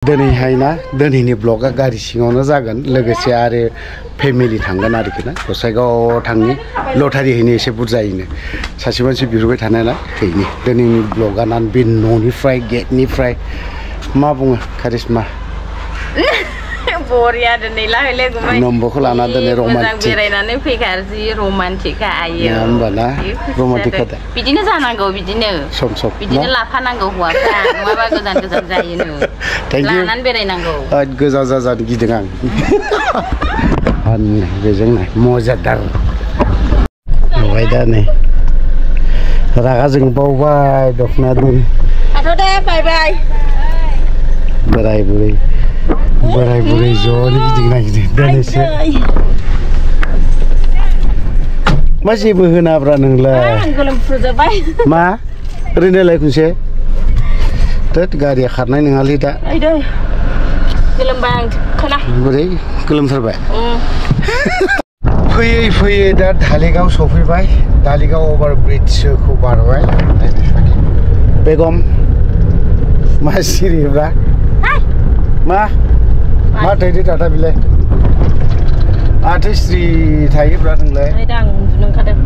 दिनैहाय ना दिनैनि ब्लगा गारि सिङावनो जागोन लोगोसे आरो फेमिलि थांगोन आरोखि ना गसाइगाव थांनि लटारि हैनो एसे बुरजायैनो सासे मानसि बिहरबाय थानायलाय हैनि दिनैनि ब्लगा ना बे न'निफ्राय गेटनिफ्राय मा बुङो कारिश्मा बरिया दिनै लाहैले गुमै नम्बरखौ लाना दिनै रमान्टिक बेरायनानै फैखार जि रमान्टिक आयो होमबा ना रमान्टिक खोथा बिदिनो जानांगौ बिदिनो सम सम बिदिनो लाफानांगौ हौवाफ्रा नङाबा गोजान गोजान जायोनो लानानै बेरायनांगौ गोजा जाजानो गिदों आं बेजों मजादार नुबाय दा नै रागा जोंबावबाय दखना दोन आथ' दे बाय बाय बोराय बुरै ज'नो गिदिं दोनैसो मा जेबो होनाब्रा नोंलाय गोलोमफ्रुजोबबाय मा ओरैनोलाय खनसे थोद गारिया खारनाय नङालै दा गोलोमबाय आं खोना बोरै गोलोमथारबाय फैयै दा धालिगाव सफैबाय धालिगाव अभार ब्रिजखौ बारबाय बेगम मा सिरिब्रा मा थायदो दादा बिलाय माथो स्रि थायोब्रा नोंलाय आं उन्दुनो ओंखारदों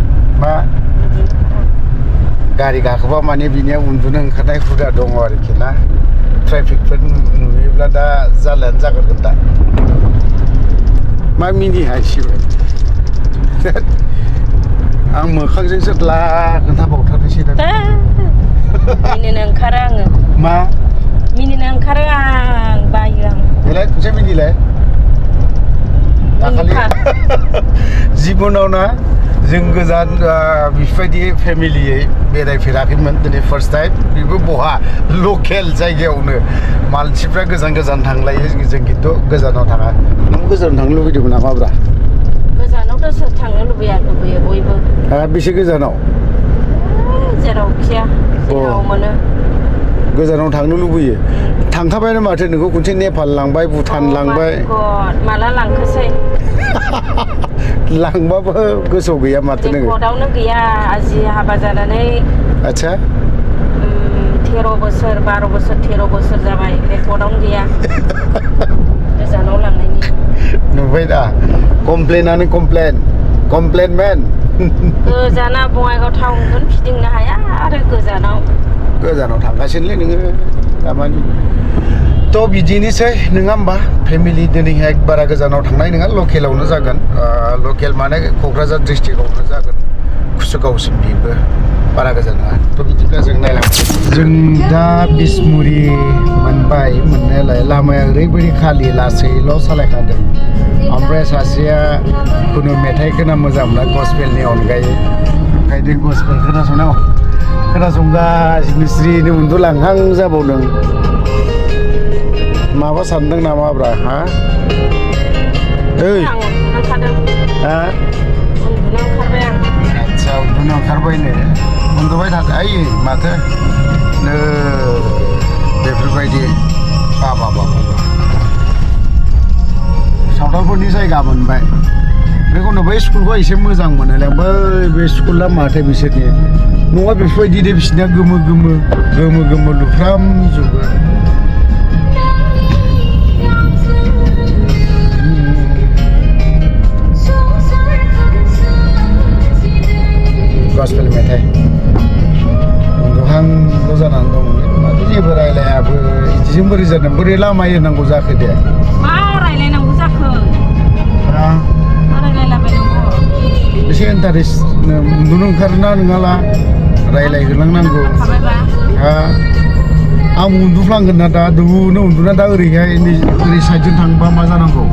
मा गारि गाखोबा माने बिनिया उन्दुनो ओंखारनाय हुदा दङ आरोखि ना ट्राफिकफोर नुयोब्ला दा जालायानो जागोन दा मा मिनि हायसिबाय आं मोखांजोंसो ला खोन्थाबावथारनोसै दा मिनिनो ओंखारो आङो मा मिनिनो ओंखारो आं बायो आं बेलाय खनसे मिनिलाय दाखालि जिबनाव ना जों गोजान बेफोरबायदि फेमिलियै बेरायफेराखैमोन दिनै फार्स्ट टाइम बेबो बहा लकेल जायगायावनो मानसिफ्रा गोजान थांलायो जों खिन्थु गोजानाव थाङा नों गोजानाव थांनो लुबैदोंमोन नामाब्रा गोजानावथ' सोर थांनो लुबैयो बयबो बेसे गोजानाव जेरावखिया जेराव मोनो गोजानाव थांनो लुबैयो थांखाबायनो माथो नोंखौ खनसे नेपाल लांबाय भुटान लांबाय माला लांखोसै लांबाबो गोसोआव गैया माथो नोङो रेकर्डआवनो गैया आजि हाबा जानानै आच्छा 13 बोसोर 12 बोसोर 13 बोसोर जाबाय रेकर्डआवनो गैया गोजानाव लांनायनि नुबाय दा कमप्लेनानो कमप्लेन मेन गोजाना बङाइगाव टाउनखौनो फिदिंनो हाया आरो गोजानाव थांगासिनोलै नोङो दामानि थ' बिदिनोसै नङा होमबा फेमिलि दिनैहाय बारा गोजानाव थांनाय नङा लकेलावनो जागोन लकेल माने क'क्राझार डिस्ट्रिक्टआवनो जागोन कुसुगावसिम बेबो बारा गोजान नङा थ' बिदिब्ला जों नायलांसै जों दा बिसमुरि मोनबाय मोननायालाय लामाया ओरैबायदि खालि लासैल' सालायखादों ओमफ्राय सासेया खुनु मेथाइ खोना मोजां मोना गस्पेलनि अनगायै ओंखायनो गस्पेल खोनासंगासिनो स्रिनो उन्दुलांहां जाबावदों माबा सानदों नामाब्रा हा आच्छा उन्दुनो ओंखारबायनो उन्दुबाय थाखायो माथो बेफोरबायदि बाबा सावथालफोरनि जायगा मोनबाय बेखौनो बै स्कुलखौ एसे मोजां मोनोलाय बे स्कुला माथो बिसोरनि न'आ बेफोरबायदि बिसोरनिया गोमो लुफ्रामजोबो गस्पेल मेथाइ उन्दुहांल' जानानै दं माथो जेबो रायलायाबो बिदिजों बोरै जादों बोरै लामा होनांगौ जाखो दे मा रायलायनांगौ जाखो एसे इन्टारेस्ट उन्दुनो ओंखारोना नङाला रायलायहोलांनांगौ आं उन्दुफ्लांगोन ना दा दुनो उन्दुना दा ओरैहाय ओरै साइडजों थांबा मा जानांगौ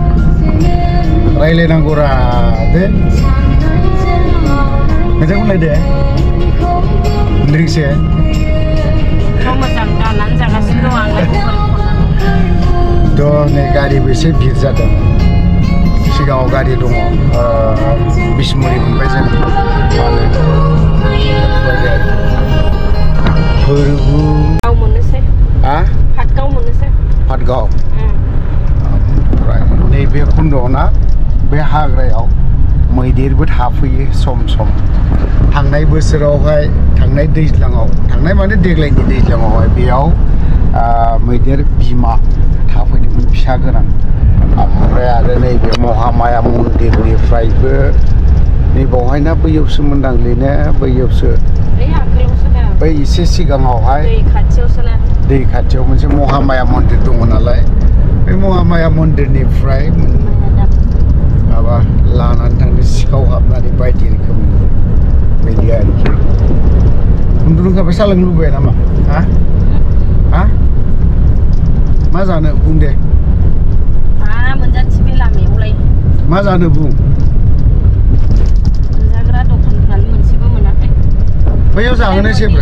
रायलायनांगौ रा दे मेथाइ खनलाय दे लिरिक्सए मोजां गाननानै जागासिनो दं आंलाय थ' नै गारिबो एसे भिर जादों सिगाङाव गारि दङ बिसमुरि मोनबाय जों पाटगाव मोननोसै पाटगाव ओमफ्राय नैबे खन्द'आव ना बे हाग्रायाव मैदेरबो थाफैयो सम थांनाय बोसोरावहाय थांनाय दैज्लाङाव थांनाय माने देग्लायनि दैज्लाङावहाय बेयाव मैदेर बिमा बिथा गोनां ओमफ्राय आरो नैबे महामाया मन्दिरनिफ्रायबो नै बावहायना बैयावसो मोनदांलै बैयावसो बै एसे सिगाङावहाय दै खाथियाव मोनसे महामाया मन्दिर दङ नालाय बे महामाया मन्दिरनिफ्राय माबा लानानै थांनो सिखाव हाबनानै बायदि रोखोमनि बिदि आरोखि उन्दुनो ओंखारबाय साहा लोंनो लुबैया नामा हा मा जानो बुं दे मा जानो बुं मोनजाग्रा दखानफ्रानो मोनसेबो मोनाखै बैयाव जाहोनो जेबो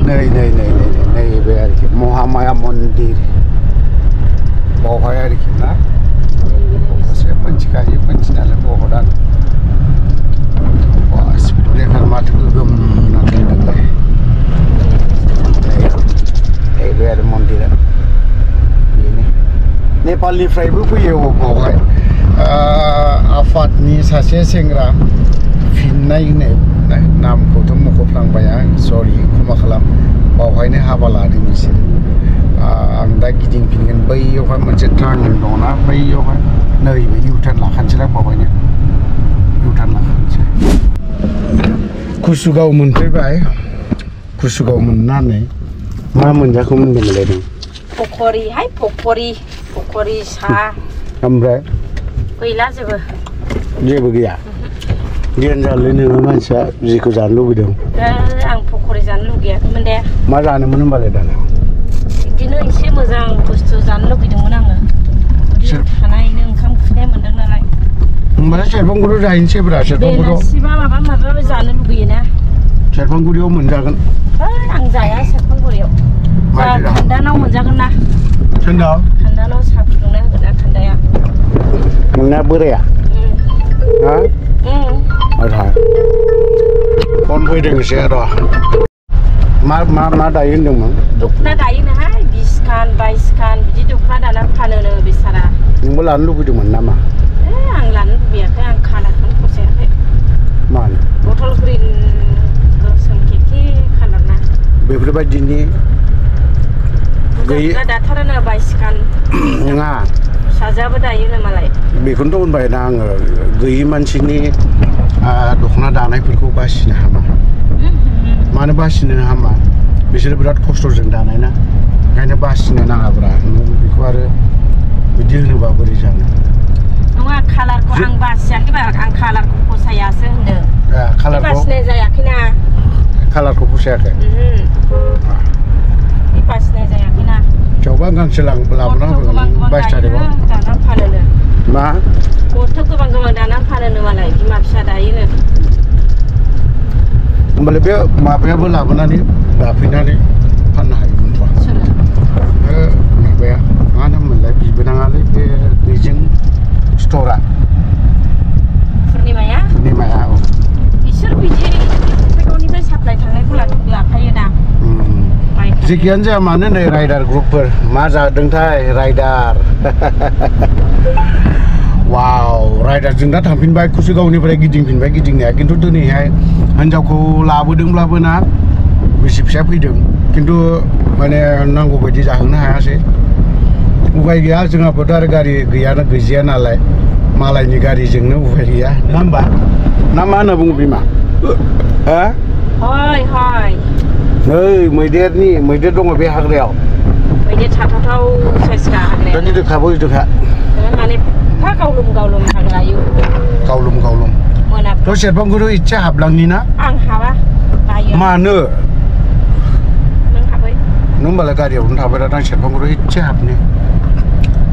नै बे आरोखि महामाया मन्दिर बावहाय आरोखि ना एसे मिथिखायो मिथिनायालाय बहुदानो स्पिड ब्रेकार माथो गोगोम होनानै दोनदोंलाय नैबे आरो मन्दिरा बेनो नेपालनिफ्रायबो फैयो बावहाय आफादनि सासे सेंग्रा फिननाय होननाय नामखौथ' मख'फ्लांबाय आं सरि क्षमा खालाम बावहायनो हाबा लादों बिसोरो आं दा गिदिंफिनगोन बैयावहाय मोनसे टार्निं दङना बैयावहाय नैबे इउटार्न लाखानोसैलाय बावहायनो इउटार्न लाखानोसै कुसुगाव मोनफैबाय कुसुगाव मोननानै मा मोनजाखौ मोनदोंमोनलाय नों पक'रिहाय पक'रि साहा ओमफ्राय गैला जेबो गैया गियान जालै नोङो मानसिया जिखौ जानो लुबैदों आं पक'रि जानो लुगैयाखैमोन दे मा जानोमोन होनबालाय दाना बिदिनो एसे मोजां बुस्थु जानो लुगैदोंमोन आङो उदैयाव थानायनो ओंखाम खुनाय मोनदों नालाय होमबालाय सेरफांगुरियाव जाहैनोसै ब्रा सेरफांगुरियाव बेलासिबा माबा जानो लुगैयोना सेरफांगुरियाव मोनजागोन आं जाया सेरफांगुरियाव खान्दानाव मोनजागोन ना सोरनाव खान्दानाव साहा फुदुंना होगोन ना खान्दाया नोंना बोराया हा फन फैदों एसे र' मा दायो होनदोंमोन दख'ना दायोनोहाय 20 खान 22 खान बिदि दख'ना दाना फानोनो बिसारा नोंबो लानो लुबैदोंमोन नामा आं लानो लुबैयाखै आं खालारखौनो फसायाखै मानो बथल ग्रिन गोसोम केके खालार ना बेफोरबायदिनि गैया दाथारोनो 22 खान नङा फिसाजोआबो दायोनो मालाय बेखौनोथ' होनबाय ना आङो गैयि मानसिनि दख'ना दानायफोरखौ बासिनो हामा मानो बासिनो हामा बिसोरो बिराद खस्थ'जों दानाय ना ओंखायनो बासिनो नाङाब्रा बेखौ आरो बिदि होनोबा बोरै जानो नङा खालारखौ आं बासियाखैबा आं खालारखौ फसायासो होनदों खालारखौ बासिनाय जायाखैना खालारखौ फसायाखै बासिनाय जायाखैना थेवबो आं गांसे लाबोना होगोन 22 तारिखआव दाना फानोनो मा गथ' गोबां दाना फानोनो मालाय बिमा फिसा दायोनो होमबालाय बे माबायाबो लाबोनानै दाफैनानै फाननो हायोमोनथ' माबाया मा नाममोनलाय बिबोनाङालै बे दैजिं स्ट'रा पुर्निमाया औ बिसोर बिदि फैगौनिफ्राय साप्लाय थांनायखौ लाखायोना जेखियानो जाया मानो नै राइडार ग्रुपफोर मा जादोंथाय राइडार वाव राइडारजों दा थांफिनबाय कुसुगावनिफ्राय गिदिंफिनबाय गिदिंनाया खिन्थु दिनैहाय हिनजावखौ लाबोदोंब्लाबो ना बिसि फिसा फैदों खिन्थु माने नांगौ बायदि जाहोनो हायासै उपाय गैया जोंहाबोथ' आरो गारि गैजाया नालाय मालायनि गारिजोंनो उपाय गैया नङा होमबा ना मा होनना बुङो बिमा हा हय नै मैदेर दङ बे हाग्रायाव मैदेर थाथावथाव साइसखा हाग्राया गिदिरखा माने एफा गावलुम हाग्रायो गावलुम थ' सेरफांगुरियाव इसे हाबलांनि ना आं हाबा बायो मानो नों हाबै नों होमबालाय गारियावनो थाबाय दा आं सेरफांगुरियाव इसे हाबनि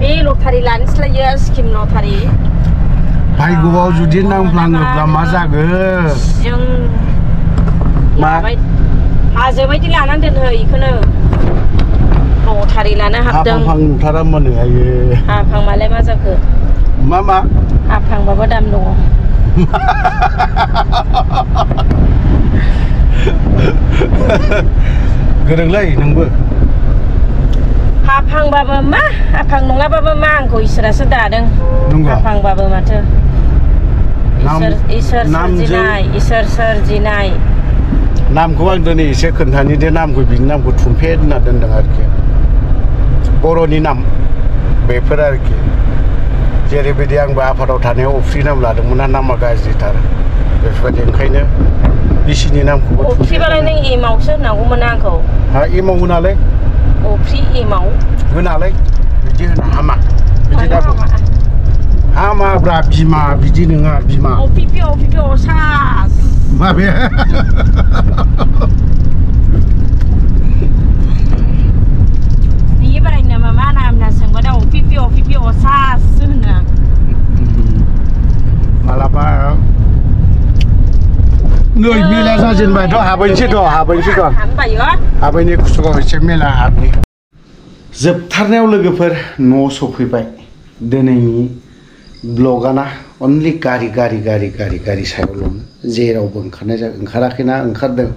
बे लटारि लानोसैलायो स्किम लटारि भाग्यआव जुदि नांफ्लाङोब्ला मा जागोन जों हाजो बायदि लानानै दोनहो इखौनो लटारि लानो हाबदों हाफां नुथारा मानो आयो हाफां मालाय मा जाखो मा हाफांबाबो दाम दङ गोरोंलै नोंबो हाफांबाबो मा हाफां नङाबाबो मा आंखौ इसोरासो दादों हाफांबाबो माथो इसोर सोरजिनाय नामखौ आं दिनै एसे खोन्थानि दे नामखौ बिनि नामखौ थुम्फे होनना दोनदों आरोखि बर'नि नाम बेफोर आरोखि जेरैबायदि आंबो आफादाव थानायाव अफ्रि नाम लादोंमोन ना नामा गाज्रिथार बेफोरबायदि ओंखायनो बिसिनि नामखौबो अफ्रिबालाय नों एमावसो होनांगौमोन आंखौ हा एमाव होनालै अफ्रि एमाव होनालै बिदि होना हामा बिदि दा हामाब्रा बिमा बिदि नङा बिमा अफिपि असास माबे बियो बाराय नामा मा नाम होनना सोंबा दा अफिपि असास होनो मालाबा नै मेला जाजेनबायथ' हाबैनि कुसुगाव एसे मेला हाबनि जोबथारनायाव लोगोफोर न' सफैबाय दिनैनि ब्लगाना अनलि गारि सायावल' जेरावबो ओंखाराखैना ओंखारदों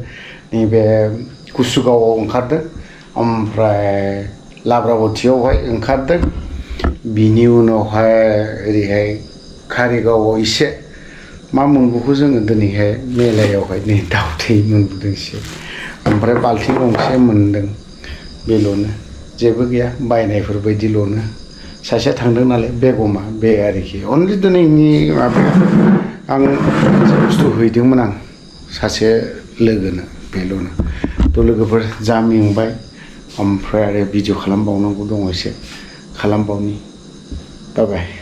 नैबे कुसुगावआव ओंखारदों ओमफ्राय लाब्राबथियावहाय ओंखारदों बिनि उनावहाय ओरैहाय कारिगावआव एसे मा मोनबोखौ जोङो दिनैहाय मेलायावहाय नै दाउदै मोनबोदोंसो ओमफ्राय बाल्थिं गंसे मोनदों बेल'नो जेबो गैया बायनायफोर बायदिल'नो सासेया थांदों नालाय बेगमा बे आरोखि अनलि दिनैनि माबाया आं मोनसे बुस्थु हैदोंमोन आं सासे लोगोनो बेल'नो थ' लोगोफोर जा मेंबाय ओमफ्राय आरो भिडिअ खालामबावनांगौ दङ एसे खालामबावनि बाय बाय